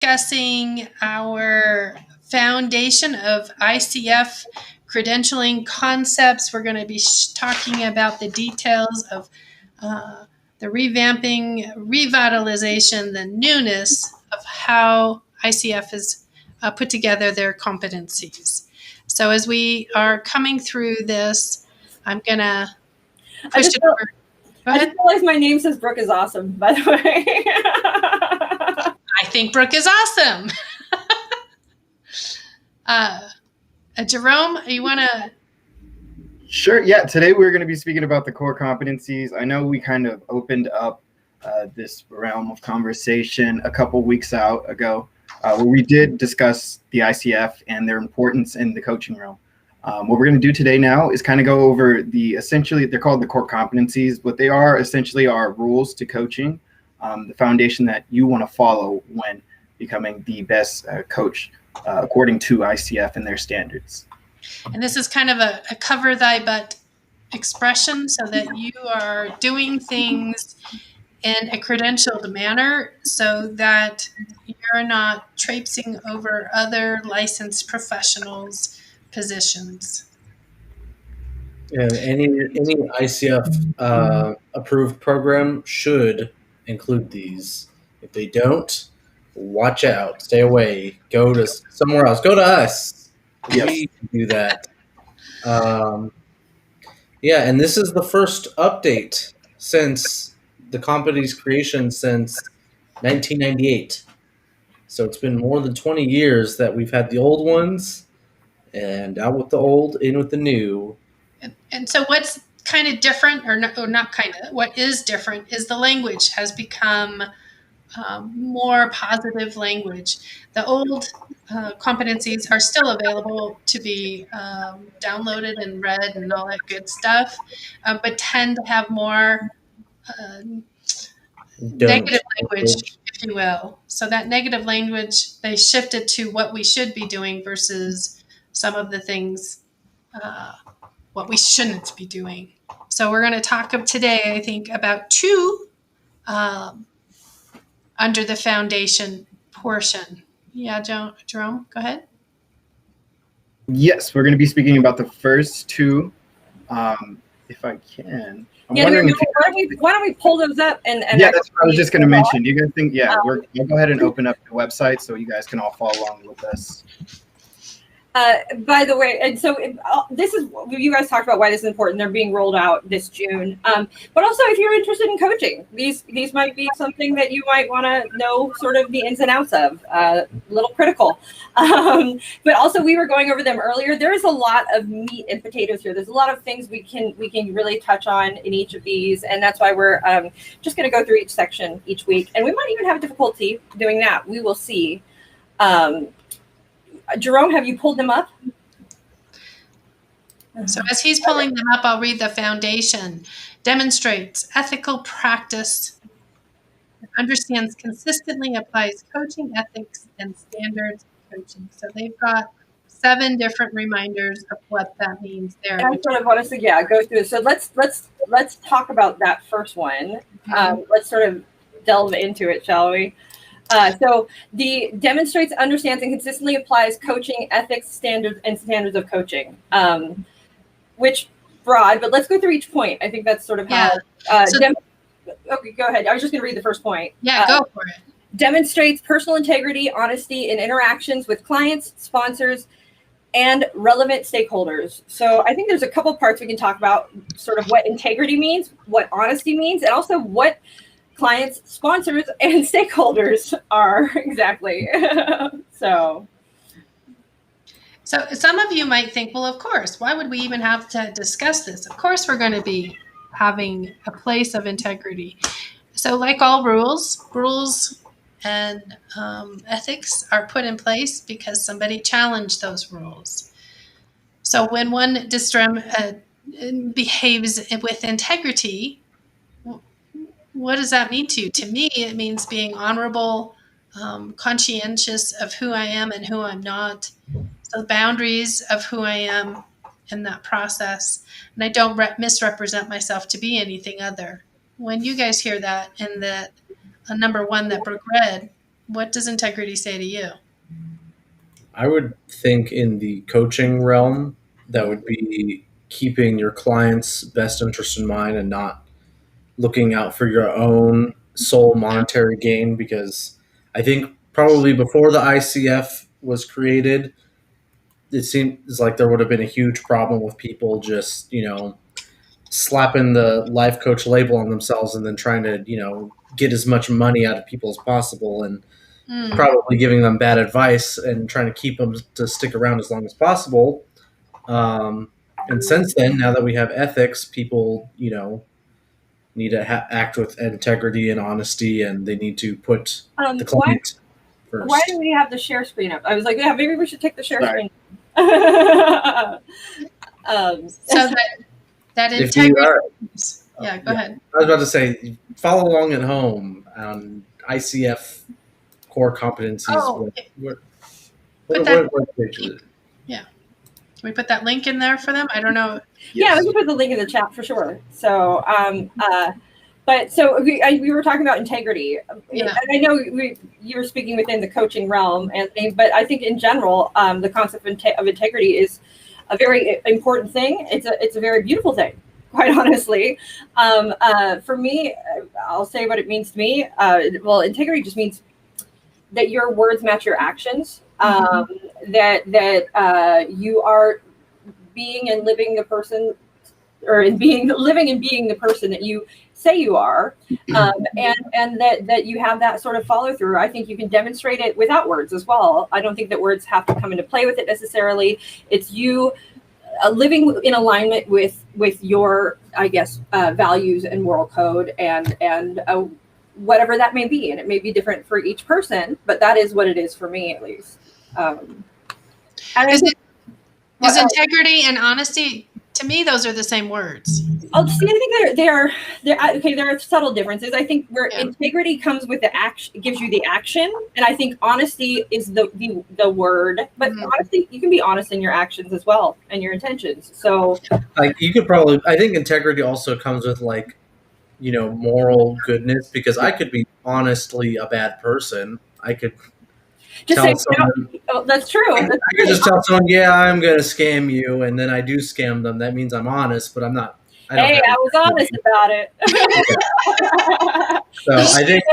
discussing our foundation of ICF credentialing concepts. We're going to be talking about the details of the revamping, revitalization, the newness of how ICF has put together their competencies. So as we are coming through this, I'm going to push it over. I just realized my name says Brooke is awesome, by the way. I think Brooke is awesome. Jerome, you want to? Sure. Yeah. Today we're going to be speaking about the core competencies. I know we kind of opened up this realm of conversation a couple weeks ago, where we did discuss the ICF and their importance in the coaching realm. What we're going to do today now is kind of go over essentially, they're called the core competencies. What they are essentially are rules to coaching, the foundation that you want to follow when becoming the best coach according to ICF and their standards. And this is kind of a cover thy butt expression so that you are doing things in a credentialed manner so that you're not traipsing over other licensed professionals' positions. And any ICF approved program should include these. If they don't, watch out, stay away, go to somewhere else, go to us. Yes. We can do that. Yeah, and this is the first update since the company's creation since 1998. So it's been more than 20 years that we've had the old ones, and out with the old, in with the new. And so what's kind of different, or not kind of, what is different is the language has become more positive language. The old competencies are still available to be downloaded and read and all that good stuff, but tend to have more negative language, if you will. So that negative language, they shifted to what we should be doing versus some of the things, what we shouldn't be doing. So we're going to talk today, I think, about two under the foundation portion. Yeah, Jerome, go ahead. Yes, we're going to be speaking about the first two. If I can. Why don't we pull those up and yeah, that's what I was just going to mention. Do you guys think? Yeah, I'll go ahead and open up the website so you guys can all follow along with us. By the way, and so this is, you guys talked about why this is important. They're being rolled out this June. But also, if you're interested in coaching, these might be something that you might want to know sort of the ins and outs of. A little critical. But also, we were going over them earlier. There is a lot of meat and potatoes here. There's a lot of things we can really touch on in each of these. And that's why we're just going to go through each section each week. And we might even have difficulty doing that. We will see. Jerome, have you pulled them up? So as he's pulling them up, I'll read the foundation. Demonstrates ethical practice, understands consistently, applies coaching ethics and standards of coaching. So they've got 7 different reminders of what that means there. I sort of want us to go through. So let's talk about that first one. Mm-hmm. Let's sort of delve into it, shall we? So the demonstrates, understands, and consistently applies coaching ethics, standards, and standards of coaching, which broad, but let's go through each point. I think that's sort of how. Okay, go ahead. I was just going to read the first point. Yeah, go for it. Demonstrates personal integrity, honesty in interactions with clients, sponsors, and relevant stakeholders. So I think there's a couple parts we can talk about, sort of what integrity means, what honesty means, and also what clients, sponsors, and stakeholders are exactly. So some of you might think, well, of course, why would we even have to discuss this? Of course, we're going to be having a place of integrity. So like all rules and ethics are put in place because somebody challenged those rules. So when one behaves with integrity, what does that mean to you? To me, it means being honorable, conscientious of who I am and who I'm not, the boundaries of who I am in that process. And I don't misrepresent myself to be anything other. When you guys hear that in the number 1 that Brooke read, What does integrity say to you? I would think in the coaching realm, that would be keeping your client's best interest in mind and not looking out for your own sole monetary gain. Because I think probably before the ICF was created, it seems like there would have been a huge problem with people just, slapping the life coach label on themselves and then trying to, get as much money out of people as possible, and Mm. probably giving them bad advice and trying to keep them to stick around as long as possible. And since then, now that we have ethics, people, need to act with integrity and honesty, and they need to put the Why client why first. do we have the share screen up? I was like, yeah, maybe we should take the share Sorry. screen. um, So that If you integrity. are, Yeah, go ahead. I was about to say, follow along at home on ICF core competencies. Oh, What put that. page is it? Yeah. Can we put that link in there for them? I don't know. Yeah, Yes. we can put the link in the chat for sure. So, but so we were talking about integrity, Yeah. and I know you were speaking within the coaching realm, Anthony, but I think in general, the concept of integrity is a very important thing. It's a very beautiful thing, quite honestly. For me, I'll say what it means to me. Well, integrity just means that your words match your actions. That you are being and living the person, or living and being the person that you say you are, and that you have that sort of follow through. I think you can demonstrate it without words as well. I don't think that words have to come into play with it necessarily. It's you living in alignment with your, I guess, values and moral code, and whatever that may be, and it may be different for each person, but that is what it is for me, at least. Is integrity and honesty, to me, those are the same words. Oh, see, I think they're okay. There are subtle differences. I think where Yeah. integrity comes with the action, it gives you the action, and I think honesty is the word. But honestly, you can be honest in your actions as well and your intentions. So, Like, you could probably, I think integrity also comes with, like, moral goodness, because I could be honestly a bad person. I could just tell say, someone, oh, that's true. I could just tell someone, yeah, I'm going to scam you, and then I do scam them. That means I'm honest, but I'm not. I don't Hey, have I was honest about it. So I think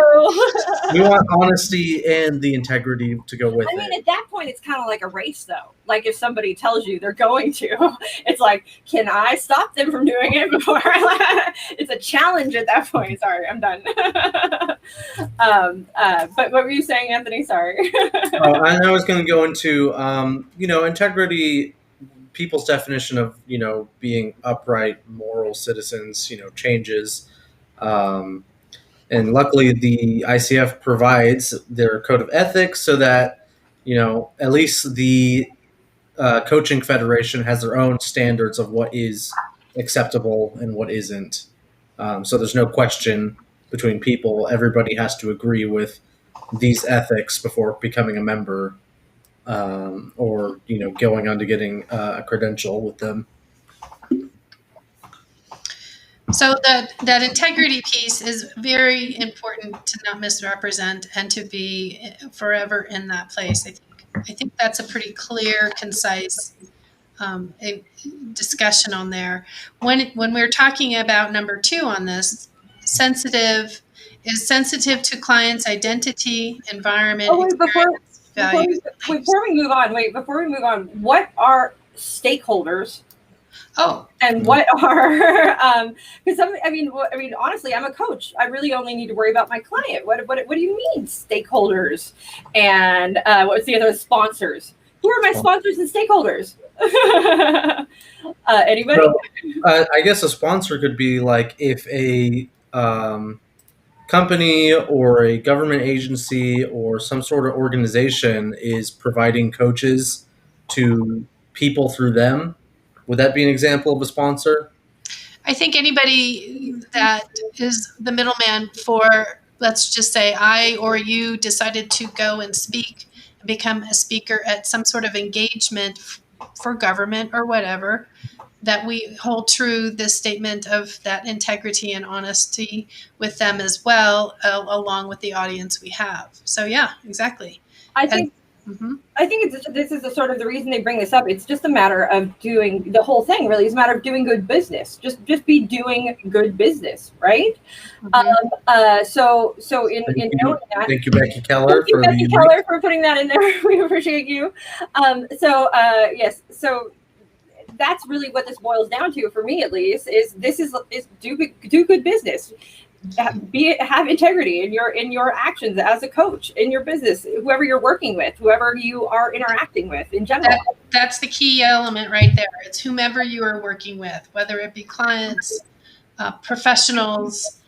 we want honesty and the integrity to go with I mean, it. at that point, it's kind of like a race, though. Like if somebody tells you they're going to, it's like, can I stop them from doing it before? It's a challenge at that point. Sorry, I'm done. But what were you saying, Anthony? Sorry. And I was going to go into, integrity. People's definition of being upright, moral citizens, changes. And luckily, the ICF provides their code of ethics so that, at least the coaching federation has their own standards of what is acceptable and what isn't. So there's no question between people. Everybody has to agree with these ethics before becoming a member, or going on to getting a credential with them. So that integrity piece is very important to not misrepresent and to be forever in that place. I think that's a pretty clear, concise discussion on there. When we're talking about number 2 on this, sensitive to clients' identity, environment, Oh, wait, experience, values. before we move on, what are stakeholders? Oh, And what are because honestly, I'm a coach. I really only need to worry about my client. What do you mean stakeholders? And what's the other, sponsors? Who are my sponsors and stakeholders? Anybody? So, I guess a sponsor could be like if a company or a government agency or some sort of organization is providing coaches to people through them. Would that be an example of a sponsor? I think anybody that is the middleman for, let's just say, I or you decided to go and speak and become a speaker at some sort of engagement for government or whatever, that we hold true this statement of that integrity and honesty with them as well, along with the audience we have. So yeah, exactly. I think Mm-hmm. I think this is the sort of the reason they bring this up. It's just a matter of doing the whole thing. Really, it's a matter of doing good business. Just be doing good business, right? Mm-hmm. So in knowing that, Thank you, Becky Keller, thank you, for Becky the Keller, for putting that in there. We appreciate you. Yes, so that's really what this boils down to, for me at least. Is do good business. Have integrity in your actions as a coach, in your business, whoever you're working with, whoever you are interacting with in general. That's the key element right there. It's whomever you are working with, whether it be clients, professionals,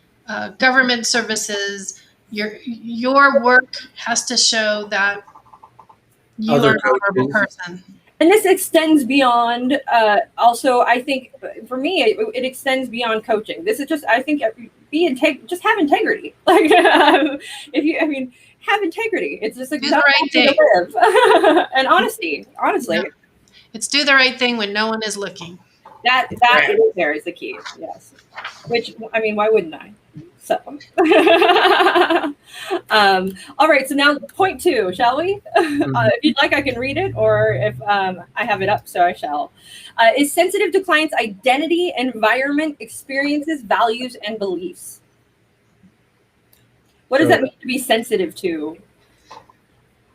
government services. Your work has to show that you other are an honorable coaches. person. And this extends beyond, also, I think, for me, it extends beyond coaching. This is just, I think, just have integrity. Like, if you, I mean, have integrity. It's just like, Do the right thing. to live. And honesty, honestly. Yeah. It's do the right thing when no one is looking. That right there is the key. Yes. Which, I mean, why wouldn't I? So, all right. So now point 2, shall we? If you'd like, I can read it, or if I have it up, so I shall. Is sensitive to clients' identity, environment, experiences, values, and beliefs. What does that mean to be sensitive to?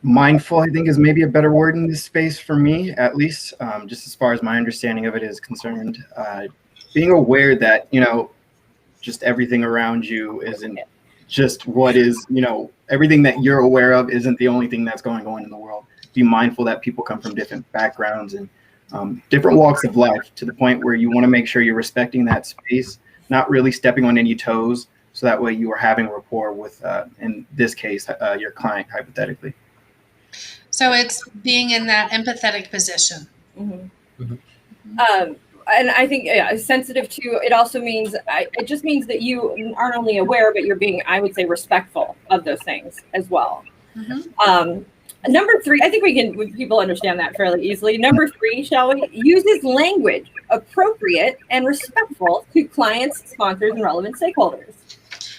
Mindful, I think, is maybe a better word in this space for me, at least, just as far as my understanding of it is concerned. Being aware that, just everything around you isn't just what is, everything that you're aware of isn't the only thing that's going on in the world. Be mindful that people come from different backgrounds and different walks of life, to the point where you want to make sure you're respecting that space, not really stepping on any toes, so that way you are having rapport with, in this case, your client, hypothetically. So it's being in that empathetic position. Mm-hmm. Mm-hmm. And I think sensitive to, it also means, it just means that you aren't only aware, but you're being, I would say, respectful of those things as well. Mm-hmm. Number 3, I think people understand that fairly easily. Number 3, shall we? Uses language appropriate and respectful to clients, sponsors, and relevant stakeholders.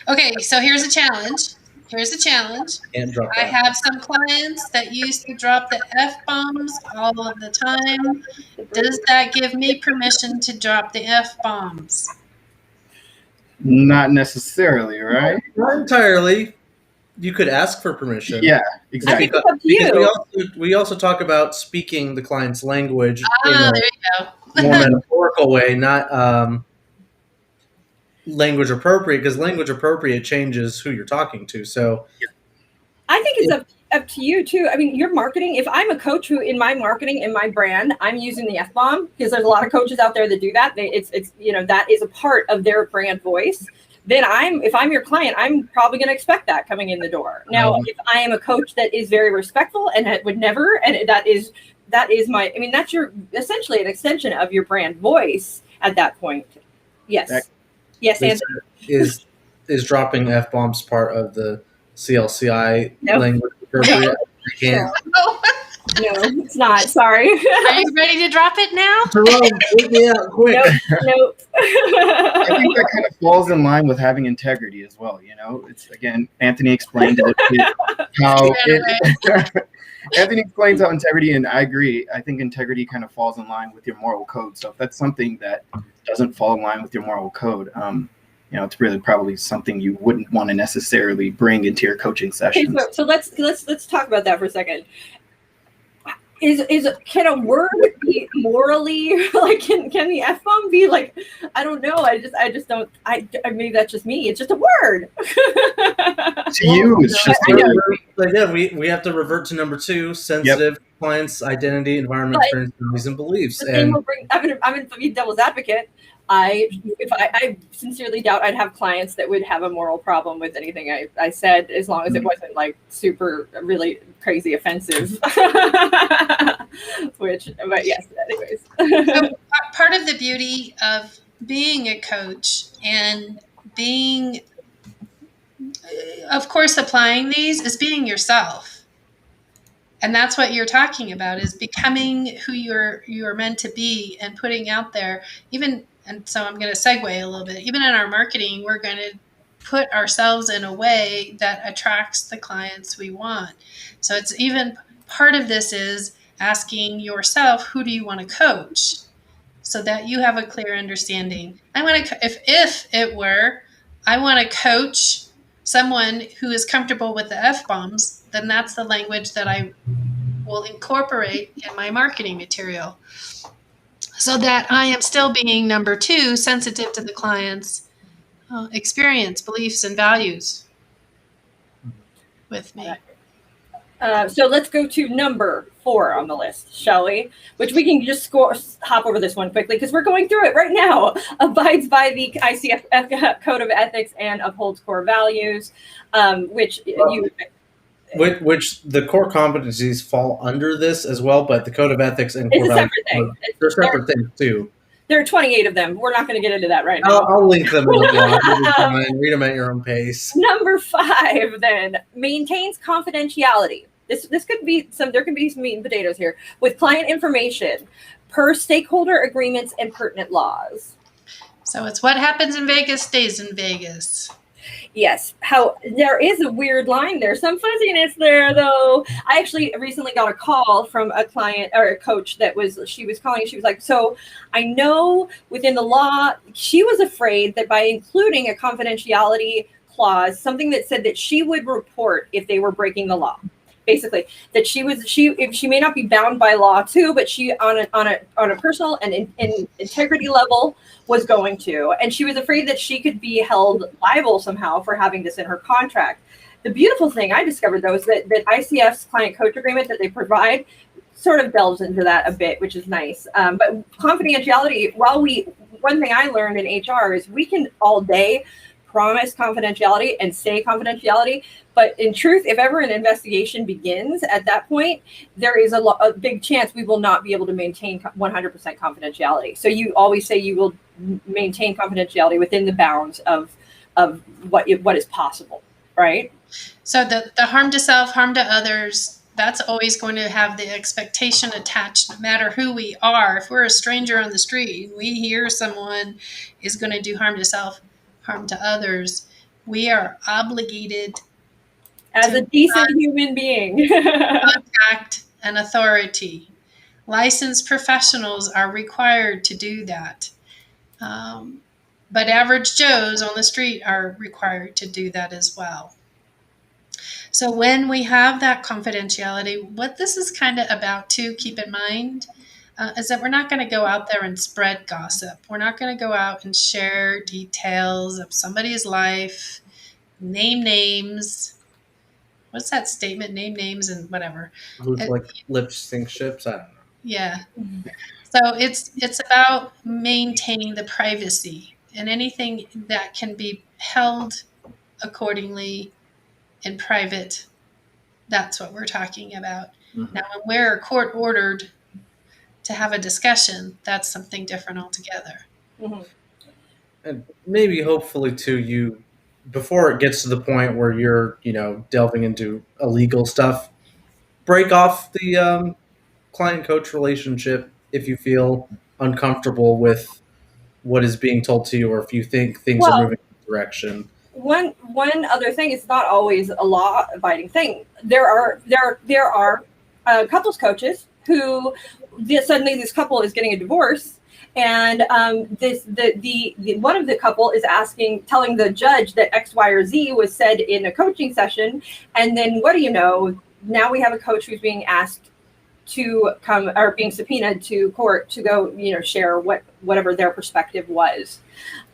Okay, so here's a challenge. I have some clients that used to drop the F-bombs all of the time. Does that give me permission to drop the F-bombs? Not necessarily, right? Not entirely. You could ask for permission. Yeah, exactly. I think it's up to you. Because we also talk about speaking the client's language in a there you go. More metaphorical way, not language appropriate, because language appropriate changes who you're talking to. So I think it's up to you too. I mean, your marketing, if I'm a coach who in my marketing, in my brand, I'm using the F-bomb, because there's a lot of coaches out there that do that. It's that is a part of their brand voice. Then if I'm your client, I'm probably going to expect that coming in the door. Now, if I am a coach that is very respectful and that would never, and that is my, I mean, that's essentially an extension of your brand voice at that point. Yes. Yes, Anthony. Is dropping F-bombs part of the CLCI language appropriate? No, it's not. Sorry. Are you ready to drop it now? Jerome, get me out quick. Nope. I think that kind of falls in line with having integrity as well. It's, again, Anthony explained how Anthony explains how integrity, and I agree. I think integrity kind of falls in line with your moral code. So if that's something that doesn't fall in line with your moral code, it's really probably something you wouldn't want to necessarily bring into your coaching sessions. Okay, so let's talk about that for a second. Can a word be morally, like, can the F-bomb be, like, I don't know, I just don't, maybe that's just me, it's just a word. To you, it's just we have to revert to number 2, sensitive clients, identity, environment, experience, values, and beliefs. And I'm going to be devil's advocate. I sincerely doubt I'd have clients that would have a moral problem with anything I said, as long as it wasn't like super really crazy offensive. But yes, anyways. So part of the beauty of being a coach and being, of course, applying these is being yourself And that's what you're talking about, is becoming who you're meant to be and putting out there. Even, and so I'm going to segue a little bit. Even in our marketing, we're going to put ourselves in a way that attracts the clients we want. So it's even part of this is asking yourself, who do you want to coach, so that you have a clear understanding. I want to, if it were, I want to coach someone who is comfortable with the F bombs, then that's the language that I will incorporate in my marketing material, so that I am still being, number two, sensitive to the client's experience, beliefs, and values with me. So let's go to number 4 on the list, shall we? Which we can just hop over this one quickly because we're going through it right now. Abides by the ICF Code of Ethics and upholds core values, which the core competencies fall under this as well, but the Code of Ethics and core values, they're separate things too. There are 28 of them. We're not going to get into that right now. I'll link them in the blog. Read them at your own pace. Number 5, then, maintains confidentiality. This could be there can be some meat and potatoes here with client information per stakeholder agreements and pertinent laws. So it's what happens in Vegas stays in Vegas. Yes. How there is a weird line there, some fuzziness there, though. I actually recently got a call from a client or a coach she was calling. She was like, so I know within the law, she was afraid that by including a confidentiality clause, something that said that she would report if they were breaking the law. Basically, that she may not be bound by law too, but she on a personal and in integrity level was going to, and she was afraid that she could be held liable somehow for having this in her contract. The beautiful thing I discovered though is that ICF's client coach agreement that they provide sort of delves into that a bit, which is nice. But confidentiality, one thing I learned in HR is we can all day promise confidentiality and say confidentiality, but in truth, if ever an investigation begins at that point, there is a big chance we will not be able to maintain 100% confidentiality. So you always say you will maintain confidentiality within the bounds of what is possible, right? So the harm to self, harm to others, that's always going to have the expectation attached, no matter who we are. If we're a stranger on the street, we hear someone is going to do harm to self, harm to others, we are obligated as a decent human being. Contact an authority. Licensed professionals are required to do that. But average Joes on the street are required to do that as well. So when we have that confidentiality, what this is kind of about too, keep in mind, is that we're not going to go out there and spread gossip. We're not going to go out and share details of somebody's life, name names. What's that statement? Name names and whatever. Who's like lip sync ships? I don't know. Yeah. So it's about maintaining the privacy, and anything that can be held accordingly in private. That's what we're talking about. Mm-hmm. Now, when we're court ordered to have a discussion, that's something different altogether. Mm-hmm. And maybe, hopefully, too, before it gets to the point where you're, delving into illegal stuff, break off the client-coach relationship if you feel uncomfortable with what is being told to you, or if you think things are moving in a direction. One other thing, it's not always a law-abiding thing. There are couples coaches who suddenly this couple is getting a divorce, and the one of the couple is telling the judge that X, Y, or Z was said in a coaching session, and then what do you know? Now we have a coach who's being asked to come, or being subpoenaed to court to go, share whatever their perspective was.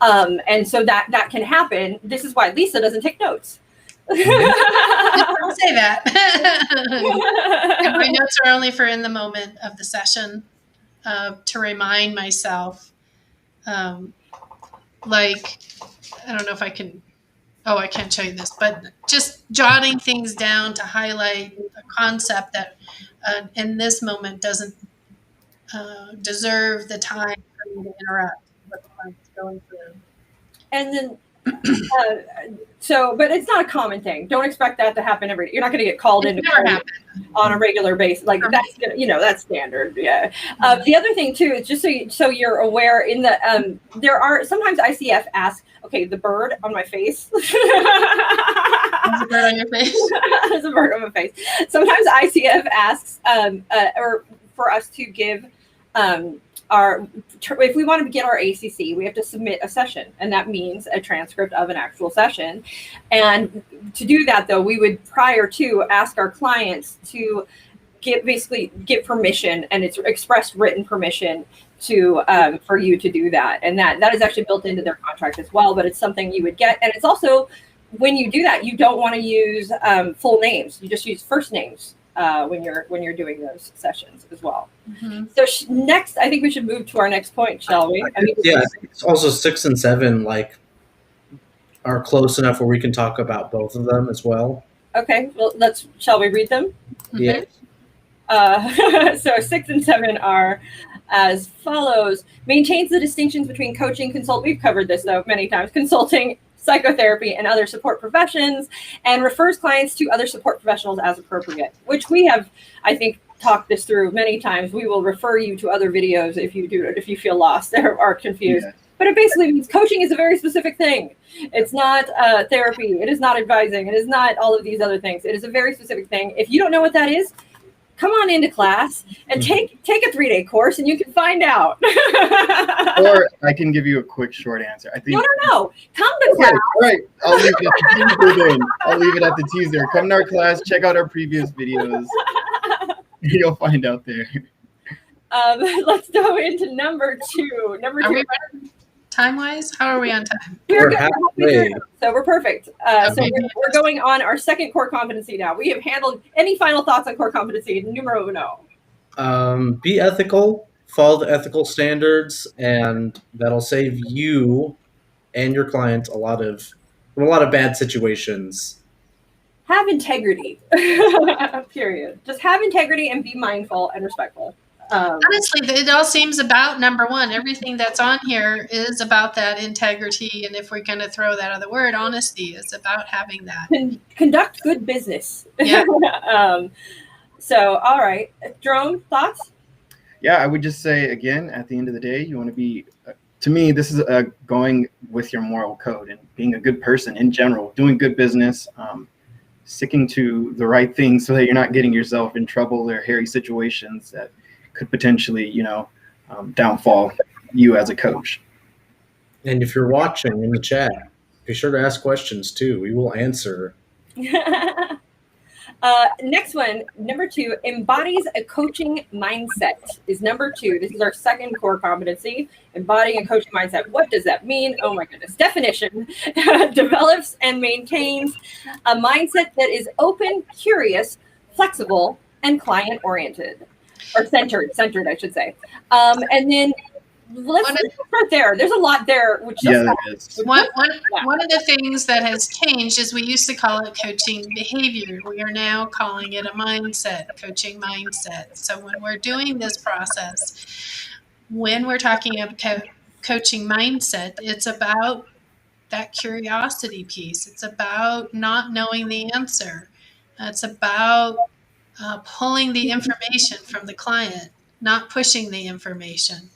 And so that can happen. This is why Lisa doesn't take notes. Don't say that. And my notes are only for in the moment of the session, to remind myself, like, I don't know if I can, I can't show you this, but just jotting things down to highlight a concept that in this moment doesn't deserve the time for me to interact with what I'm going through. And then So, but it's not a common thing. Don't expect that to happen you're not going to get called It's into never court happened. on a regular basis. Like that's, that's standard. Yeah. The other thing too is just so you're aware in the, there are sometimes ICF asks, okay, the bird on my face. There's a bird on your face. There's a bird on my face. Sometimes ICF asks, or for us to give, if we want to get our ACC, we have to submit a session, and that means a transcript of an actual session. And to do that, though, we would prior to ask our clients to give permission, and it's expressed written permission to for you to do that, and that is actually built into their contract as well. But it's something you would get, and it's also when you do that, you don't want to use full names. You just use first names. When you're doing those sessions as well. Mm-hmm. So next, I think we should move to our next point, shall we? I think it's also 6 and 7 are close enough where we can talk about both of them as well. Okay, well, shall we read them? Yeah. So 6 and 7 are as follows: maintains the distinctions between coaching, we've covered this though many times, consulting, psychotherapy, and other support professions, and refers clients to other support professionals as appropriate, which we have, I think, talked this through many times. We will refer you to other videos if you feel lost or are confused. Yeah. But it basically means coaching is a very specific thing. It's not therapy. It is not advising. It is not all of these other things. It is a very specific thing. If you don't know what that is, come on into class and take a 3-day course, and you can find out. Or I can give you a quick short answer. I think. No. Come to class. All right. I'll leave it at the teaser then. I'll leave it at the teaser. Come to our class. Check out our previous videos. You'll find out there. Let's go into number 2. Are we ready? Time-wise, how are we on time? We're halfway. So we're perfect. So we're going on our second core competency now. We have handled any final thoughts on core competency, numero uno. Be ethical, follow the ethical standards, and that'll save you and your clients a lot of bad situations. Have integrity. Period. Just have integrity and be mindful and respectful. Honestly, it all seems about number 1. Everything that's on here is about that integrity, and if we're going to throw that other word, honesty, is about having that. Conduct good business. Yeah. So, all right. Jerome, thoughts? Yeah, I would just say, again, at the end of the day, you want to be, to me, this is going with your moral code and being a good person in general, doing good business, sticking to the right things so that you're not getting yourself in trouble or hairy situations that could potentially, downfall you as a coach. And if you're watching in the chat, be sure to ask questions too. We will answer. Next one, number 2, embodies a coaching mindset is number 2. This is our second core competency, embodying a coaching mindset. What does that mean? Oh my goodness. Definition: develops and maintains a mindset that is open, curious, flexible, and client-oriented. Or centered, I should say. And then let's start there. There's a lot there. Which there is. One of the things that has changed is we used to call it coaching behavior. We are now calling it a mindset, coaching mindset. So when we're doing this process, when we're talking about coaching mindset, it's about that curiosity piece. It's about not knowing the answer. It's about pulling the information from the client, not pushing the information.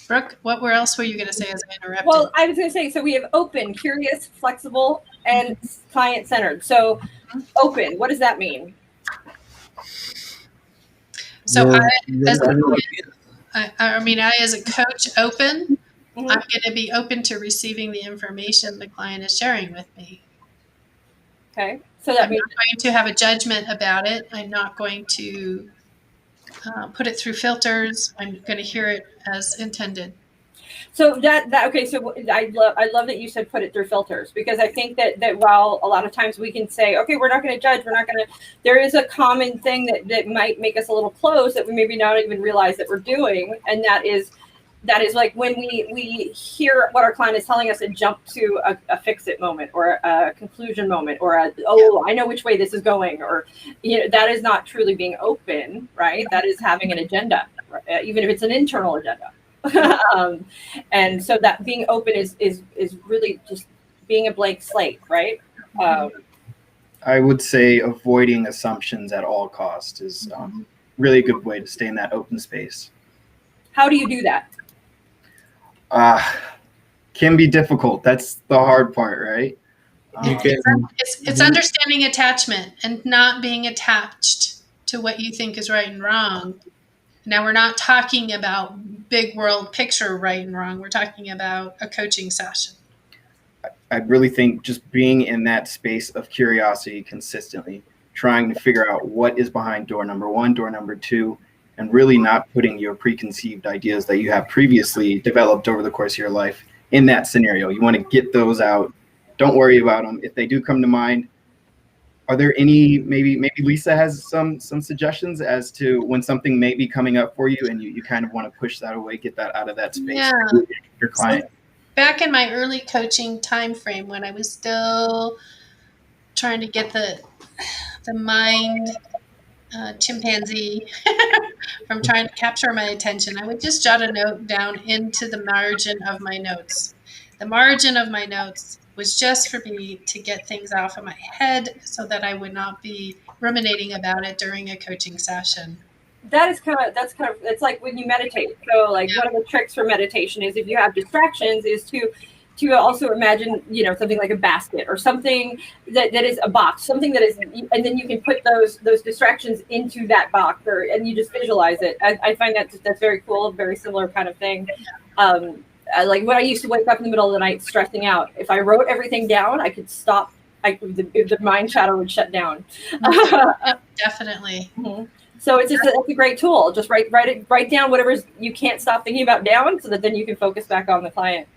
Brooke, what else were you going to say as I interrupted? Well, I was going to say, so we have open, curious, flexible, and client-centered. So open, what does that mean? So I as a coach, open, I'm going to be open to receiving the information the client is sharing with me. Okay. So that means I'm not going to have a judgment about it. I'm not going to put it through filters. I'm going to hear it as intended. So okay. So I love that you said put it through filters, because I think that while a lot of times we can say, okay, we're not going to judge, there is a common thing that might make us a little close that we maybe not even realize that we're doing, and that is like when we hear what our client is telling us and jump to a fix-it moment or a conclusion moment or I know which way this is going, or that is not truly being open, right? That is having an agenda, right? Even if it's an internal agenda. And so that being open is really just being a blank slate, right? I would say avoiding assumptions at all costs is really a good way to stay in that open space. How do you do that? Can be difficult. That's the hard part, right? It's understanding attachment and not being attached to what you think is right and wrong. Now, we're not talking about big world picture right and wrong. We're talking about a coaching session. I really think just being in that space of curiosity consistently, trying to figure out what is behind door number one, door number two, and really not putting your preconceived ideas that you have previously developed over the course of your life in that scenario. You want to get those out. Don't worry about them. If they do come to mind, are there any, maybe Lisa has some suggestions as to when something may be coming up for you and you kind of want to push that away, get that out of that space, Yeah. your client? So back in my early coaching time frame, when I was still trying to get the mind chimpanzee from trying to capture my attention, I would just jot a note down into the margin of my notes. The margin of my notes was just for me to get things off of my head so that I would not be ruminating about it during a coaching session. That's kind of it's like when you meditate. So like one of the tricks for meditation is if you have distractions is to also imagine, something like a basket or something that is a box, something that is, and then you can put those distractions into that box and you just visualize it. I find that's very cool, very similar kind of thing. Like when I used to wake up in the middle of the night stressing out, if I wrote everything down, I could stop. The mind chatter would shut down. Definitely. Mm-hmm. So it's a great tool. Just write down whatever you can't stop thinking about down, so that then you can focus back on the client.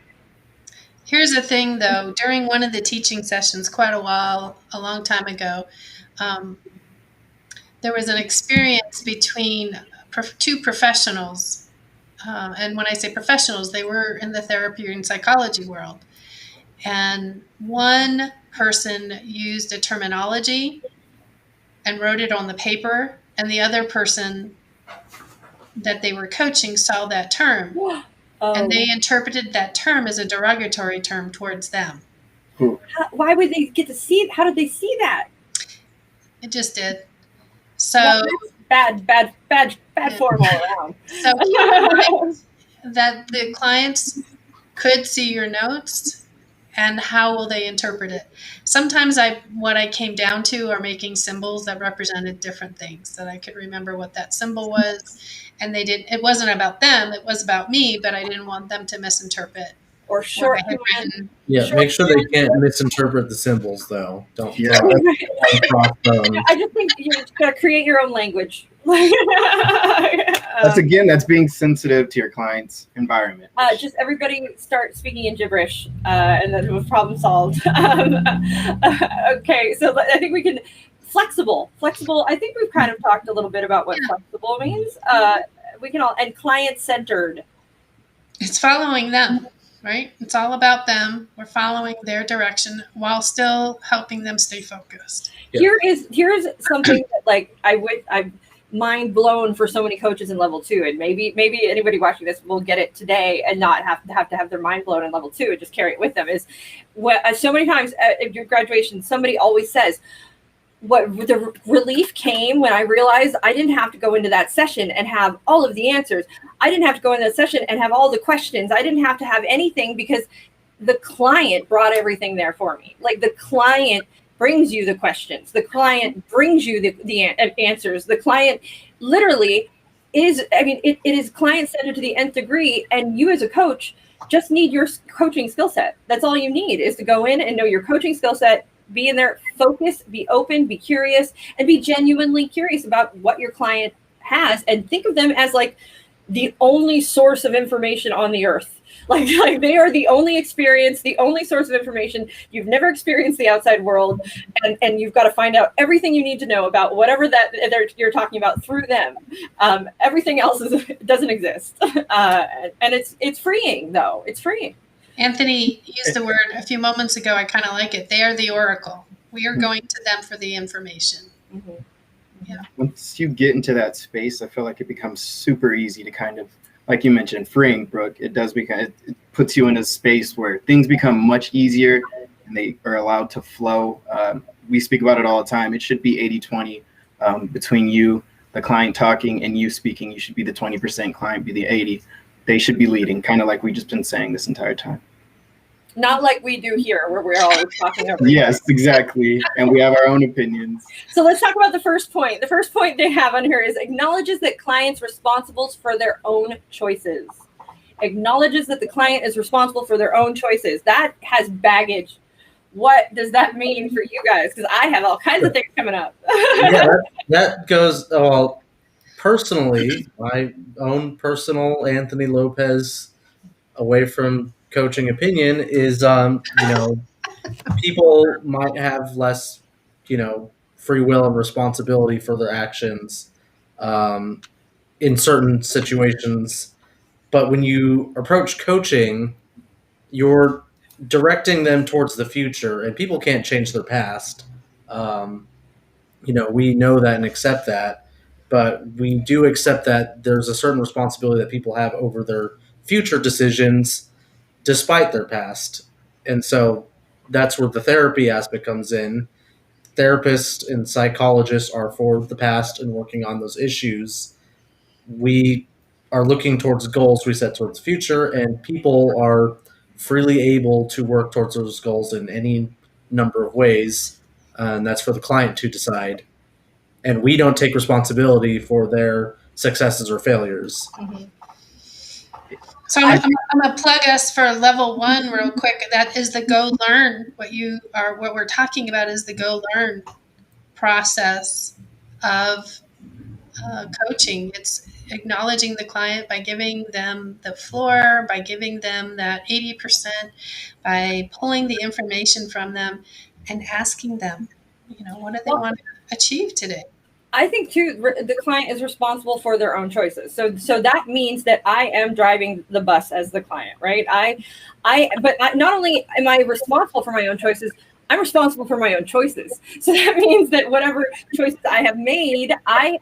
Here's the thing, though. During one of the teaching sessions, a long time ago, there was an experience between two professionals. And when I say professionals, they were in the therapy and psychology world. And one person used a terminology and wrote it on the paper, and the other person that they were coaching saw that term. And they interpreted that term as a derogatory term towards them. Why would they get to see it? How did they see that? It just did. So bad form all around. So that the clients could see your notes, and how will they interpret it? Sometimes what I came down to are making symbols that represented different things, that I could remember what that symbol was. And it wasn't about them, it was about me, but I didn't want them to misinterpret. Or shorthand. Make sure they can't misinterpret the symbols, though. Don't. Yeah. I just think you just gotta create your own language. That's being sensitive to your client's environment. Just everybody start speaking in gibberish, and then it was problem solved. Okay, so I think we can. Flexible. I think we've kind of talked a little bit about what flexible means. We can and client-centered. It's following them, right? It's all about them. We're following their direction while still helping them stay focused. Yep. Here's something that I'm mind blown for so many coaches in level 2, and maybe anybody watching this will get it today and not have to have their mind blown in level 2 and just carry it with them. Is so many times at your graduation, somebody always says, what the relief came when I realized I didn't have to go into that session and have all of the answers. I didn't have to go into that session and have all the questions. I didn't have to have anything because the client brought everything there for me. Like the client brings you the questions. The client brings you the answers. The client literally is, it is client-centered to the nth degree. And you as a coach just need your coaching skill set. That's all you need, is to go in and know your coaching skill set, be in there, focus, be open, be curious, and be genuinely curious about what your client has, and think of them as like the only source of information on the earth. Like they are the only experience, the only source of information. You've never experienced the outside world, and you've got to find out everything you need to know about whatever that you're talking about through them. Everything else doesn't exist, and it's freeing, though. It's freeing. Anthony used the word a few moments ago. I kind of like it. They are the oracle. We are going to them for the information. Mm-hmm. Yeah. Once you get into that space, I feel like it becomes super easy to kind of, like you mentioned, freeing, Brooke. It does become, it puts you in a space where things become much easier, and they are allowed to flow. We speak about it all the time. It should be 80-20 between you, the client talking, and you speaking. You should be the 20%, client be the 80. They should be leading, kind of like we've just been saying this entire time. Not like we do here, where we're always talking over. Yes, exactly. And we have our own opinions. So let's talk about the first point. The first point they have on here is acknowledges that clients responsible for their own choices. Acknowledges that the client is responsible for their own choices. That has baggage. What does that mean for you guys? Because I have all kinds of things coming up. Yeah, that goes, well, personally, my own personal Anthony Lopez away from coaching opinion is, people might have less, free will and responsibility for their actions in certain situations. But when you approach coaching, you're directing them towards the future, and people can't change their past. We know that and accept that, but we do accept that there's a certain responsibility that people have over their future decisions despite their past. And so that's where the therapy aspect comes in. Therapists and psychologists are for the past and working on those issues. We are looking towards goals we set towards the future, and people are freely able to work towards those goals in any number of ways. And that's for the client to decide. And we don't take responsibility for their successes or failures. Mm-hmm. So I'm going to plug us for level 1 real quick. That is the go learn. What we're talking about is the go learn process of coaching. It's acknowledging the client by giving them the floor, by giving them that 80%, by pulling the information from them and asking them, what do they want to achieve today? I think too, the client is responsible for their own choices. So that means that I am driving the bus as the client, right? But not only am I responsible for my own choices, I'm responsible for my own choices. So that means that whatever choices I have made, I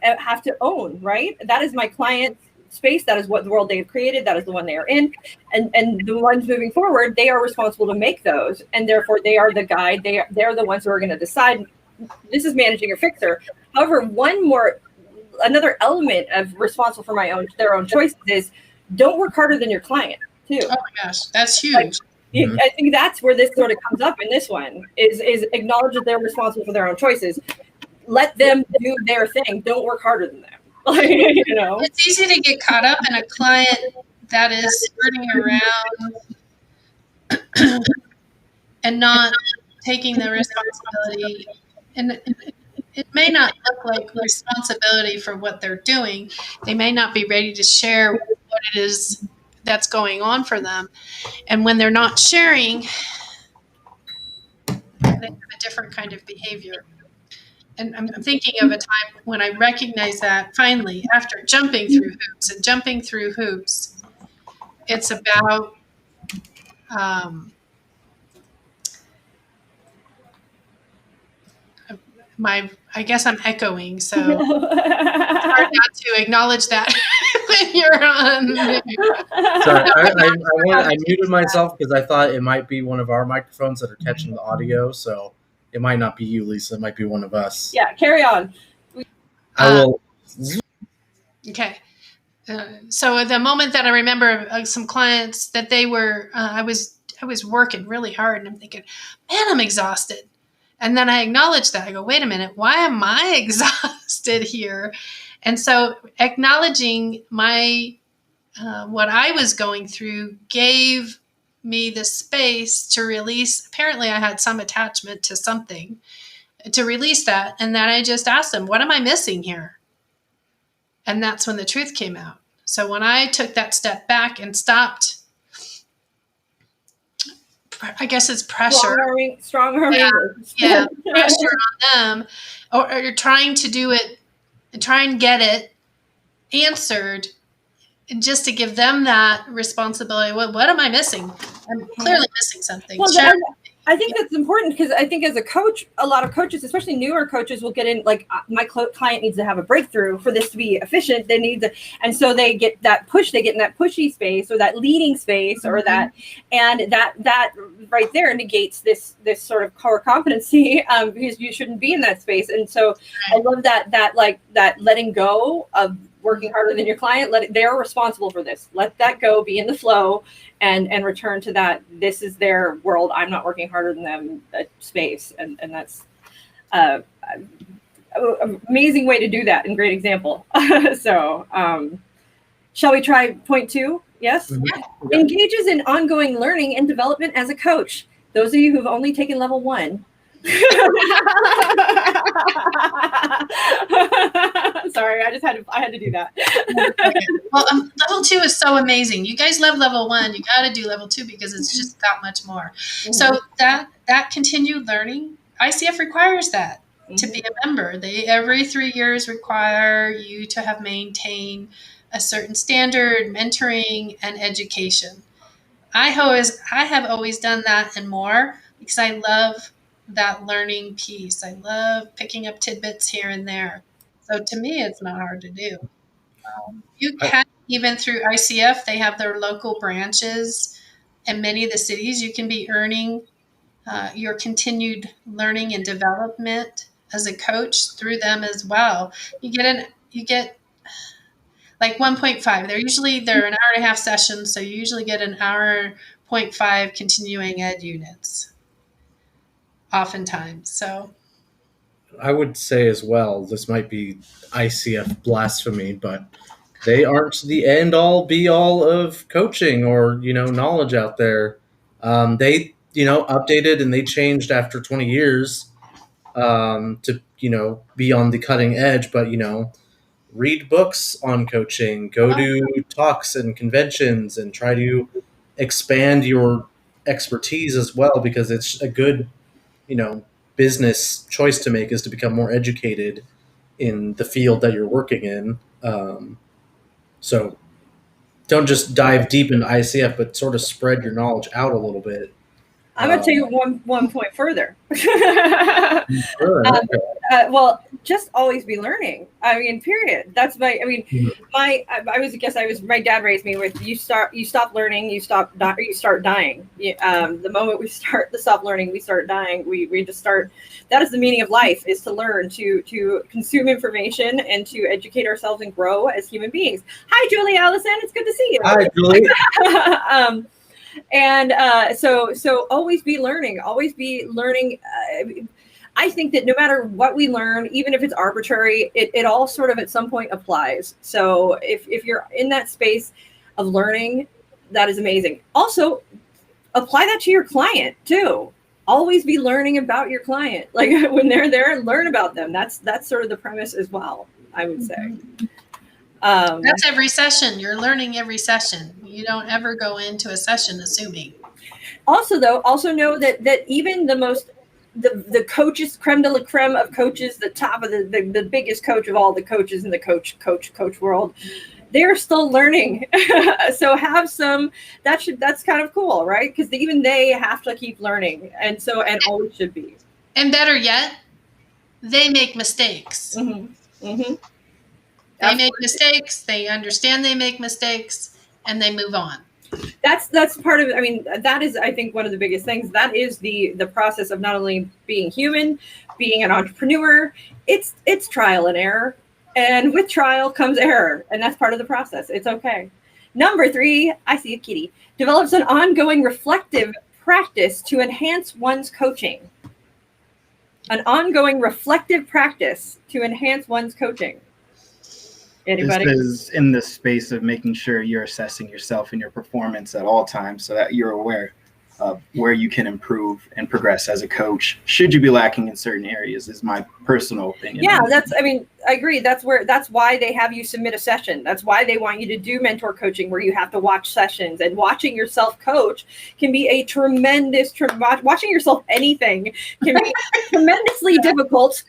have to own, right? That is my client's space. That is what the world they have created. That is the one they are in. And the ones moving forward, they are responsible to make those. And therefore they are the guide. They're the ones who are going to decide. This is managing your fixer. However, another element of responsible for their own choices is don't work harder than your client too. Oh my gosh, that's huge. I think that's where this sort of comes up in this one is acknowledge that they're responsible for their own choices. Let them do their thing. Don't work harder than them. It's easy to get caught up in a client that is skirting around and not taking the responsibility. And it may not look like responsibility for what they're doing. They may not be ready to share what it is that's going on for them. And when they're not sharing, they have a different kind of behavior. And I'm thinking of a time when I recognized that finally, after jumping through hoops, it's about I guess I'm echoing, so it's hard not to acknowledge that when you're on. Sorry, I muted myself because I thought it might be one of our microphones that are catching the audio, so it might not be you, Lisa. It might be one of us. Yeah, carry on. I will. Okay. So the moment that I remember some clients that they were, I was working really hard, and I'm thinking, man, I'm exhausted. And then I acknowledge that. I go, wait a minute, why am I exhausted here? And so acknowledging my what I was going through gave me the space to release. Apparently, I had some attachment to something to release that. And then I just asked them, what am I missing here? And that's when the truth came out. So when I took that step back and stopped, I guess it's pressure. Strong arming. Yeah, pressure on them, or you're trying to do it, try and get it answered, just to give them that responsibility. What am I missing? I'm clearly missing something. Well, I think that's important because I think as a coach, a lot of coaches, especially newer coaches, will get in like my client needs to have a breakthrough for this to be efficient. They need to, and so they get that push. They get in that pushy space or that leading space or that, and that right there negates this sort of core competency because you shouldn't be in that space. And so I love that letting go of working harder than your client. They're responsible for this. Let that go. Be in the flow. And return to that. This is their world. I'm not working harder than them. Space, and that's an amazing way to do that. And great example. So, shall we try point 2? Yes. Mm-hmm. Engages in ongoing learning and development as a coach. Those of you who've only taken level 1. Sorry, I had to do that. Well, level 2 is so amazing. You guys love level 1. You got to do level 2 because it's just that much more. Mm-hmm. So that continued learning, ICF requires that to be a member. They every 3 years require you to have maintained a certain standard, mentoring, and education. I have always done that and more because I love that learning piece. I love picking up tidbits here and there. So to me, it's not hard to do. You can, even through ICF, they have their local branches in many of the cities. You can be earning your continued learning and development as a coach through them as well. You get like 1.5. They're an hour and a half sessions, so you usually get an hour 0.5 continuing ed units oftentimes. So I would say as well, this might be ICF blasphemy, but they aren't the end all be all of coaching or, knowledge out there. They, updated and they changed after 20 years to, be on the cutting edge, but, read books on coaching, go to talks and conventions and try to expand your expertise as well, because it's a good, business choice to make is to become more educated in the field that you're working in. So don't just dive deep into ICF, but sort of spread your knowledge out a little bit. I'm going to take it one point further. Sure. Well, just always be learning. I mean, period. That's my dad raised me with you stop learning, you start dying. The moment we stop learning, we start dying. We just start. That is the meaning of life, is to learn, to consume information and to educate ourselves and grow as human beings. Hi, Julie Allison. It's good to see you. Hi, Julie. And so always be learning, I think that no matter what we learn, even if it's arbitrary, it all sort of at some point applies. So if you're in that space of learning, that is amazing. Also, apply that to your client too. Always be learning about your client. Like when they're there, learn about them. That's sort of the premise as well, I would say. That's every session. You're learning every session. You don't ever go into a session assuming. Also know that even the coaches, creme de la creme of coaches, the top of the biggest coach of all the coaches in the coach world, they're still learning. So have some, that's kind of cool, right? Because even they have to keep learning, and always should be. And better yet, they make mistakes. Mm-hmm. Mm-hmm. They make mistakes, they understand they make mistakes, and they move on. That's part of it. I mean, that is, I think, one of the biggest things. That is the process of not only being human, being an entrepreneur. It's trial and error. And with trial comes error. And that's part of the process. It's okay. Number 3, I see a kitty, develops an ongoing reflective practice to enhance one's coaching. An ongoing reflective practice to enhance one's coaching. Anybody? This is in the space of making sure you're assessing yourself and your performance at all times so that you're aware of where you can improve and progress as a coach. Should you be lacking in certain areas, is my personal opinion. Yeah, I agree. That's why they have you submit a session. That's why they want you to do mentor coaching, where you have to watch sessions, and watching yourself coach can be a tremendous, watching yourself anything can be tremendously difficult,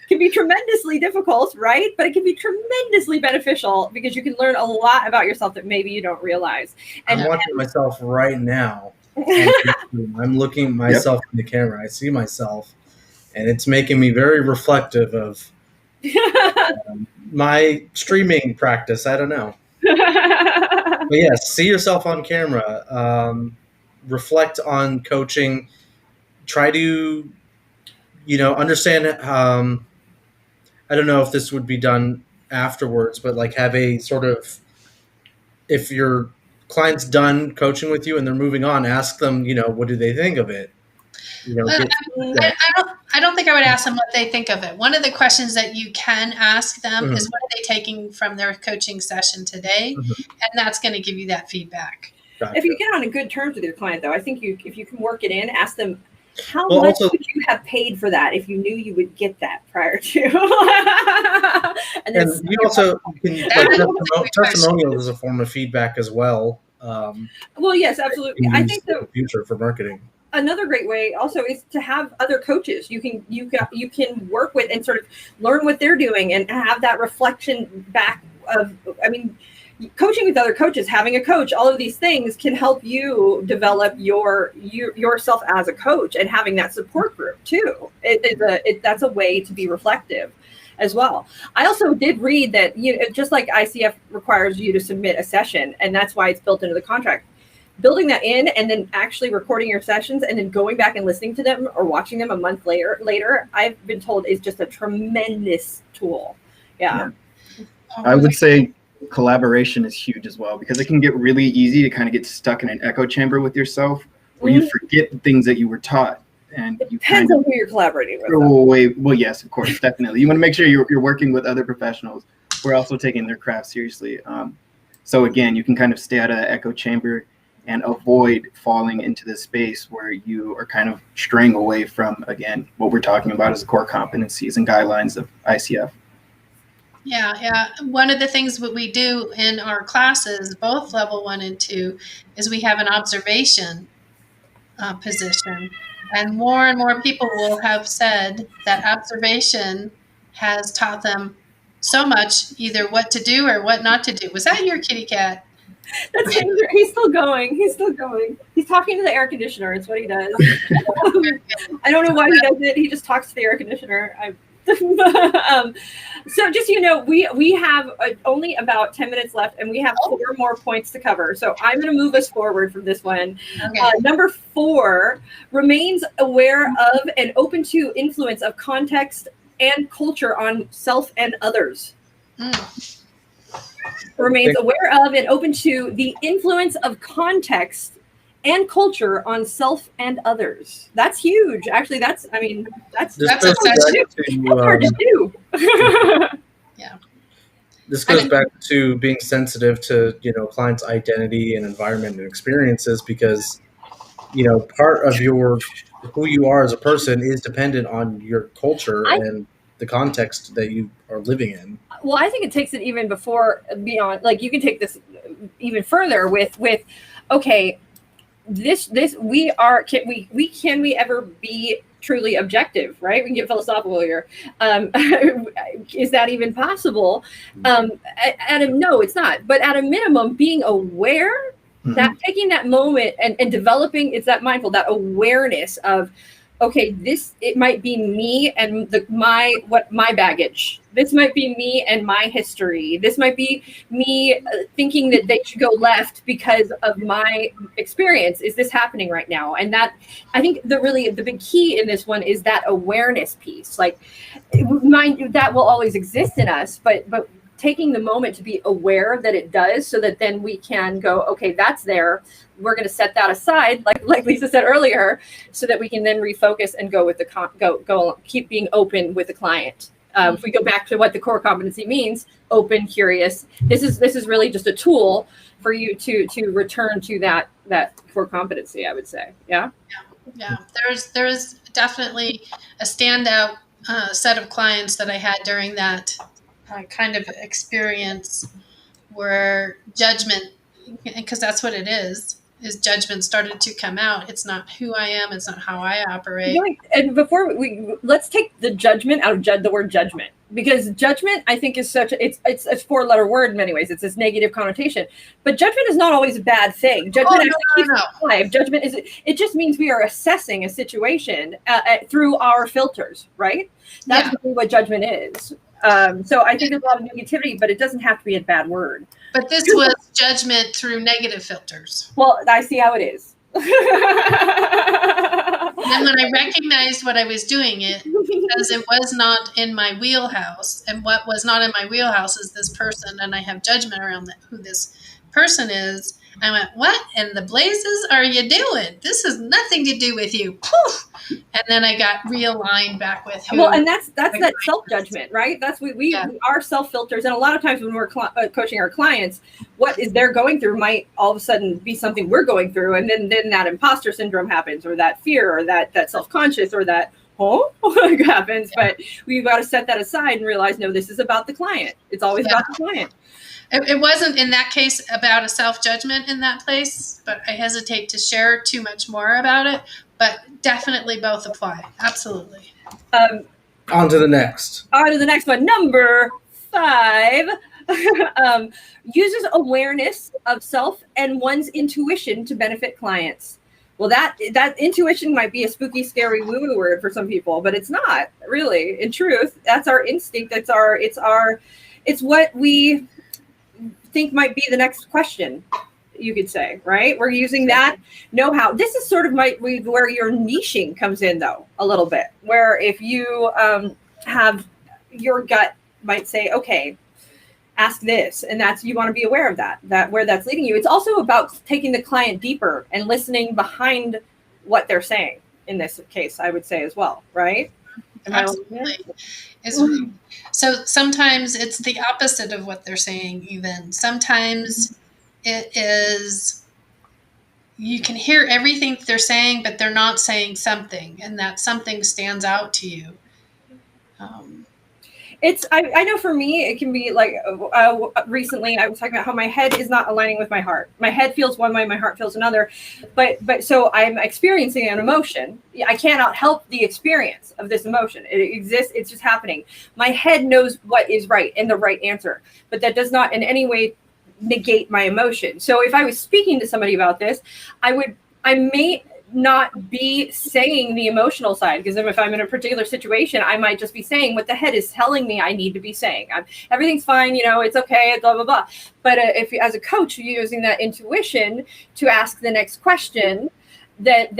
right? But it can be tremendously beneficial because you can learn a lot about yourself that maybe you don't realize. And I'm watching myself right now. I'm looking myself in the camera. I see myself, and it's making me very reflective of my streaming practice. I don't know. But yes, see yourself on camera. Reflect on coaching. Try to, understand. I don't know if this would be done afterwards, but like have a sort of, if your client's done coaching with you and they're moving on, ask them, what do they think of it? Get I, feedback. I don't think I would ask them what they think of it. One of the questions that you can ask them Mhm. is, what are they taking from their coaching session today? Mhm. And that's going to give you that feedback. If you Gotcha. get on a good terms with your client, though, I think if you can work it in, ask them how Well, much also, would you have paid for that if you knew you would get that prior to, and then and you also can, like, That is a good question. testimonials is a form of feedback as well. well, yes, absolutely. You can I use think in that the future for marketing. another great way also is to have other coaches you can work with and sort of learn what they're doing and have that reflection back of, I mean, coaching with other coaches, having a coach, all of these things can help you develop yourself as a coach, and having that support group too. That's a way to be reflective as well. I also did read that, just like ICF requires you to submit a session, and that's why it's built into the contract, building that in and then actually recording your sessions and then going back and listening to them or watching them a month later, I've been told is just a tremendous tool. Yeah. I would say collaboration is huge as well, because it can get really easy to kind of get stuck in an echo chamber with yourself where you forget the things that you were taught, and you Depends kind on of who you're collaborating with. throw away. Well, yes, of course, definitely. You want to make sure you're working with other professionals who are also taking their craft seriously. So again, you can kind of stay out of that echo chamber and avoid falling into this space where you are kind of straying away from, again, what we're talking about as the core competencies and guidelines of ICF. Yeah. One of the things that we do in our classes, both level 1 and 2, is we have an observation position. And more people will have said that observation has taught them so much, either what to do or what not to do. Was that your kitty cat? That's he's still going. He's still going. He's talking to the air conditioner. It's what he does. I don't know why he does it. He just talks to the air conditioner. So just, we have only about 10 minutes left, and we have 4 more points to cover. So I'm going to move us forward from this one. Okay. Number 4, remains aware of and open to influence of context and culture on self and others. Remains aware of and open to the influence of context and culture on self and others. That's huge. Actually, that's hard to do. Yeah. This goes back to being sensitive to, clients' identity and environment and experiences, because, part of who you are as a person is dependent on your culture and the context that you are living in. Well, I think it takes it even beyond, like, you can take this even further with okay, this we ever be truly objective, right? We can get philosophical here. Is that even possible? No, it's not. But at a minimum, being aware, that taking that moment and developing, it's that mindful, that awareness of, okay, it might be me and my baggage. This might be me and my history. This might be me thinking that they should go left because of my experience. Is this happening right now? And that, I think the big key in this one is that awareness piece. Like, mind you, that will always exist in us, but taking the moment to be aware that it does, so that then we can go, okay, that's there. We're going to set that aside, like Lisa said earlier, so that we can then refocus and go with keep being open with the client. If we go back to what the core competency means, open, curious. This is really just a tool for you to return to that core competency, I would say. Yeah. There's definitely a standout set of clients that I had during that kind of experience, where judgment, because that's what it is. is judgment started to come out. It's not who I am. It's not how I operate. Really, and before let's take the judgment out of the word judgment, because judgment, I think, is such it's a 4-letter word in many ways. It's this negative connotation, but judgment is not always a bad thing. Judgment keeps us alive. Judgment it just means we are assessing a situation through our filters, right? That's really what judgment is. So I think there's a lot of negativity, but it doesn't have to be a bad word. But this was judgment through negative filters. Well, I see how it is. Then when I recognized what I was doing, because it was not in my wheelhouse, and what was not in my wheelhouse is this person, and I have judgment around who this person is. I went, what in the blazes are you doing? This has nothing to do with you. Poof! And then I got realigned back with who. Well, and that's that self-judgment, right? That's we our self-filters. And a lot of times when we're coaching our clients, what is they're going through might all of a sudden be something we're going through. And then that imposter syndrome happens, or that fear, or that self-conscious, or that happens. But we've got to set that aside and realize, no, this is about the client. It's always about the client. It wasn't in that case about a self-judgment in that place, but I hesitate to share too much more about it. But definitely both apply. Absolutely. On to the next. On to the next one. Number 5. Uses awareness of self and one's intuition to benefit clients. Well, that intuition might be a spooky, scary woo-woo word for some people, but it's not really. In truth, that's our instinct. It's what we think might be the next question, you could say, right? We're using that know-how. This is sort of where your niching comes in, though, a little bit, where if you have your gut might say, okay, ask this, and that's, you want to be aware of that where that's leading you. It's also about taking the client deeper and listening behind what they're saying in this case, I would say as well, right? Absolutely. So sometimes it's the opposite of what they're saying, even. Sometimes it is, you can hear everything they're saying, but they're not saying something, and that something stands out to you. I know for me, it can be like recently I was talking about how my head is not aligning with my heart. My head feels one way, my heart feels another. But so I'm experiencing an emotion. I cannot help the experience of this emotion. It exists. It's just happening. My head knows what is right and the right answer, but that does not in any way negate my emotion. So if I was speaking to somebody about this, I may not be saying the emotional side, because if I'm in a particular situation, I might just be saying what the head is telling me I need to be saying. Everything's fine, it's okay, blah, blah, blah. But if as a coach, you're using that intuition to ask the next question, that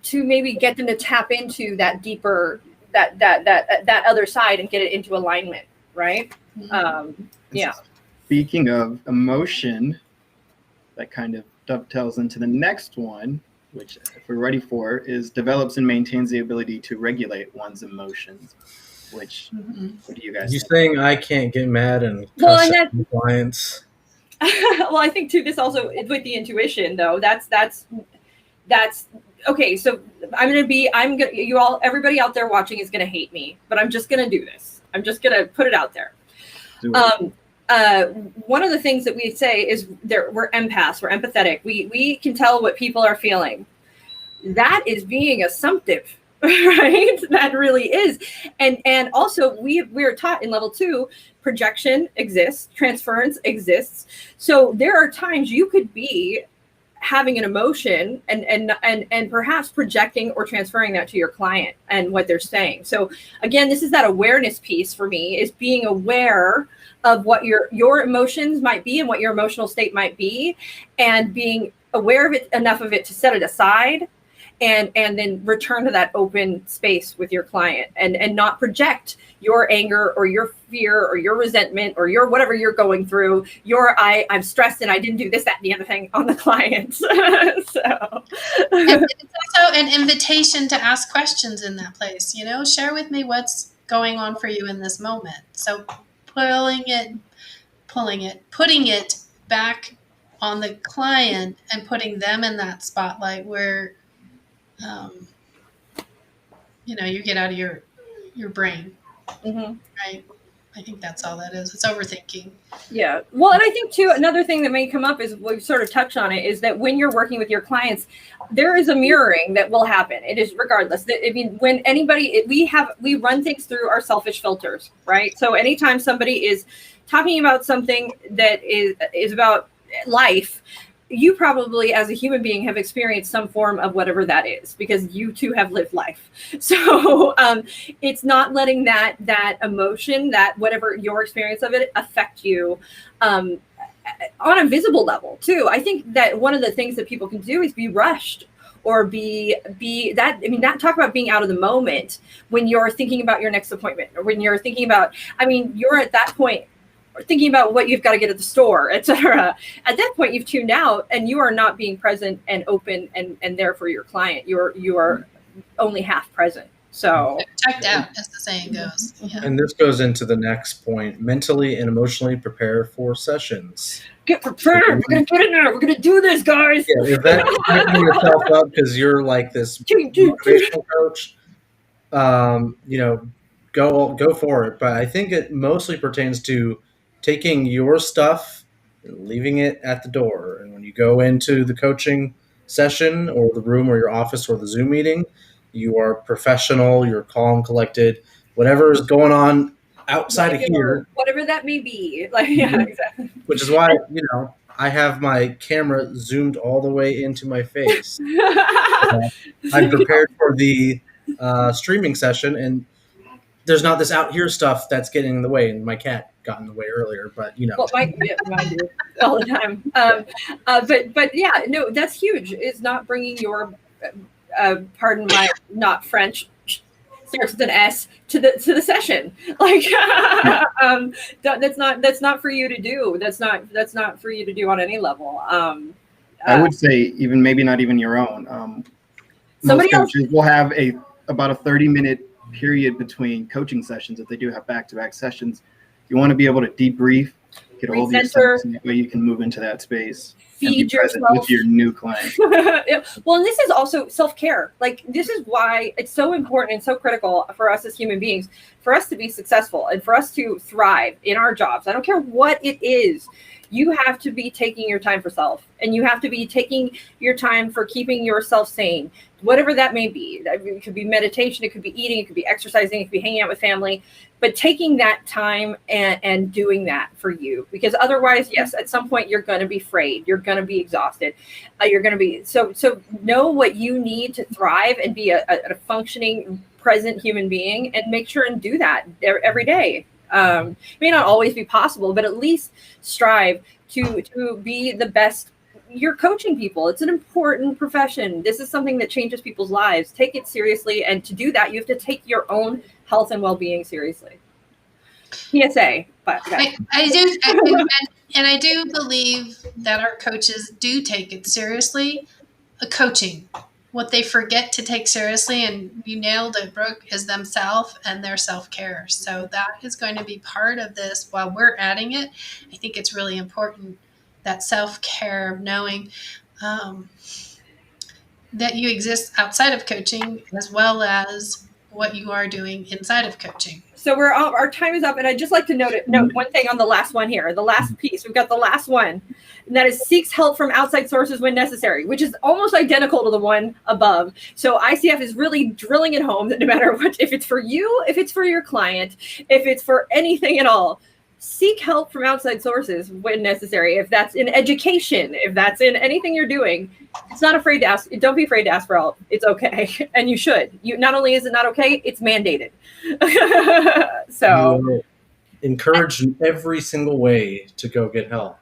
to maybe get them to tap into that deeper, that other side and get it into alignment, right? Yeah. Speaking of emotion, that kind of dovetails into the next one, which, if we're ready for, is develops and maintains the ability to regulate one's emotions. Which, what do you guys think? Saying I can't get mad and cuss at clients? Well, I think too, this also with the intuition, though, that's okay. So everybody out there watching is gonna hate me, but I'm just gonna do this. I'm just gonna put it out there. One of the things that we say is we're empaths, we're empathetic. We can tell what people are feeling. That is being assumptive, right? That really is. And also we're taught in level 2, projection exists, transference exists. So there are times you could be having an emotion and perhaps projecting or transferring that to your client and what they're saying. So again, this is that awareness piece for me, is being aware of what your emotions might be and what your emotional state might be, and being aware of it enough of it to set it aside and then return to that open space with your client and not project your anger or your fear or your resentment or your whatever you're going through, I'm stressed and I didn't do this, that, and the other thing on the client. So. And it's also an invitation to ask questions in that place. Share with me what's going on for you in this moment. So putting it back on the client and putting them in that spotlight where, you get out of your brain, right? I think that's all that is. It's overthinking. Yeah. Well, and I think too, another thing that may come up is we've sort of touched on it is that when you're working with your clients, there is a mirroring that will happen. It is regardless. I mean, when anybody, we run things through our selfish filters, right? So anytime somebody is talking about something that is about life, you probably as a human being have experienced some form of whatever that is because you too have lived life. So it's not letting that emotion, that whatever your experience of it, affect you on a visible level too. I think that one of the things that people can do is be rushed or be that, I mean, that talk about being out of the moment when you're thinking about your next appointment or when you're thinking about, I mean, you're at that point thinking about what you've got to get at the store, etc. At that point, you've tuned out and you are not being present and open and there for your client. You are only half present. So Checked out, as the saying goes. Yeah. And this goes into the next point: mentally and emotionally prepare for sessions. Get prepared. We're gonna get in there. We're gonna do this, guys. Yeah, if that's hyping yourself up because you're like this motivational coach, go for it. But I think it mostly pertains to taking your stuff and leaving it at the door. And when you go into the coaching session or the room or your office or the Zoom meeting, you are professional, you're calm, collected. Whatever is going on outside of here, whatever that may be, like, yeah, exactly. Which is why I have my camera zoomed all the way into my face. I'm prepared for the streaming session, and there's not this out here stuff that's getting in the way. And my cat got in the way earlier, but well, mine do all the time. But yeah, no, that's huge. Is not bringing your, pardon my not French, starts with an S to the session. Like that's not for you to do. That's not for you to do on any level. I would say even maybe not even your own. Somebody most coaches will have about a 30-minute period between coaching sessions if they do have back-to-back sessions. You want to be able to debrief, get all the yourself, and that way you can move into that space. Feed yourself with your new client. Yeah. Well, and this is also self-care. Like, this is why it's so important and so critical for us as human beings, for us to be successful and for us to thrive in our jobs. I don't care what it is. You have to be taking your time for self, and you have to be taking your time for keeping yourself sane, whatever that may be. It could be meditation, it could be eating, it could be exercising, it could be hanging out with family, but taking that time and doing that for you, because otherwise, yes, at some point you're going to be frayed, you're going to be exhausted, you're going to be so know what you need to thrive and be a functioning, present human being, and make sure and do that every day. It may not always be possible, but at least strive to be the best. You're coaching people. It's an important profession. This is something that changes people's lives. Take it seriously. And to do that, you have to take your own health and well-being seriously. PSA. But I do believe that our coaches do take it seriously. Coaching. What they forget to take seriously, and you nailed it, Brooke, is themselves and their self-care. So that is going to be part of this while we're adding it. I think it's really important, that self-care of knowing that you exist outside of coaching as well as what you are doing inside of coaching. So our time is up, and I'd just like to note one thing on the last one here, the last piece. We've got the last one, and that is seeks help from outside sources when necessary, which is almost identical to the one above. So ICF is really drilling it home that no matter what, if it's for you, if it's for your client, if it's for anything at all, seek help from outside sources when necessary. If that's in education, if that's in anything you're doing, it's not afraid to ask. Don't be afraid to ask for help. It's okay. And you should. Not only is it not okay, it's mandated. So you are encouraged in every single way to go get help.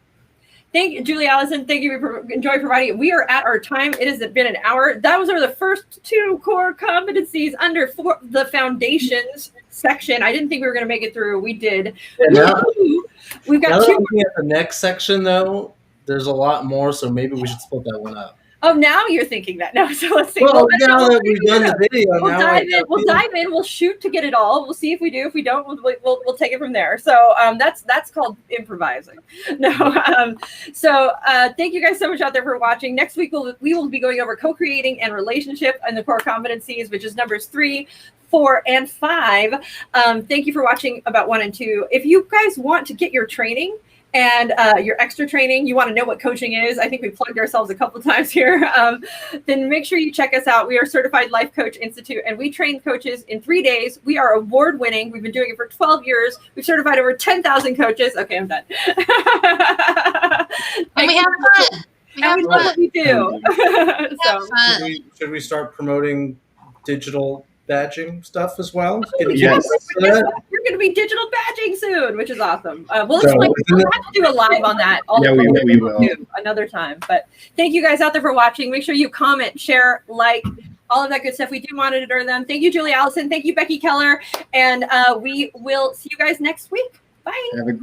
Thank you, Julie Allison. Thank you for enjoying providing it. We are at our time. It has been an hour. That was the first 2 core competencies under the foundations section. I didn't think we were going to make it through. We did. We've got 2. Looking at the next section, though, there's a lot more, so maybe we should split that one up. Oh, now you're thinking that. No, so let's see. Well, I don't now know. that we've done the video, We'll now dive in. We'll dive in. We'll shoot to get it all. We'll see if we do. If we don't, we'll take it from there. So that's called improvising. No. So thank you guys so much out there for watching. Next week we will be going over co-creating and relationship and the core competencies, which is numbers 3, 4, and 5. Thank you for watching about 1 and 2. If you guys want to get your training and your extra training, you want to know what coaching is, I think we plugged ourselves a couple times here, then make sure you check us out. We are Certified Life Coach Institute, and we train coaches in 3 days. We are award-winning. We've been doing it for 12 years. We've certified over 10,000 coaches. Okay, I'm done. And we have fun. And we love what we do. So, should we start promoting digital badging stuff as well? Yes. You're going to be digital badging soon, which is awesome. We'll have to do a live on that. We will. Another time. But thank you guys out there for watching. Make sure you comment, share, like, all of that good stuff. We do monitor them. Thank you, Julie Allison. Thank you, Becky Keller. And we will see you guys next week. Bye. Have a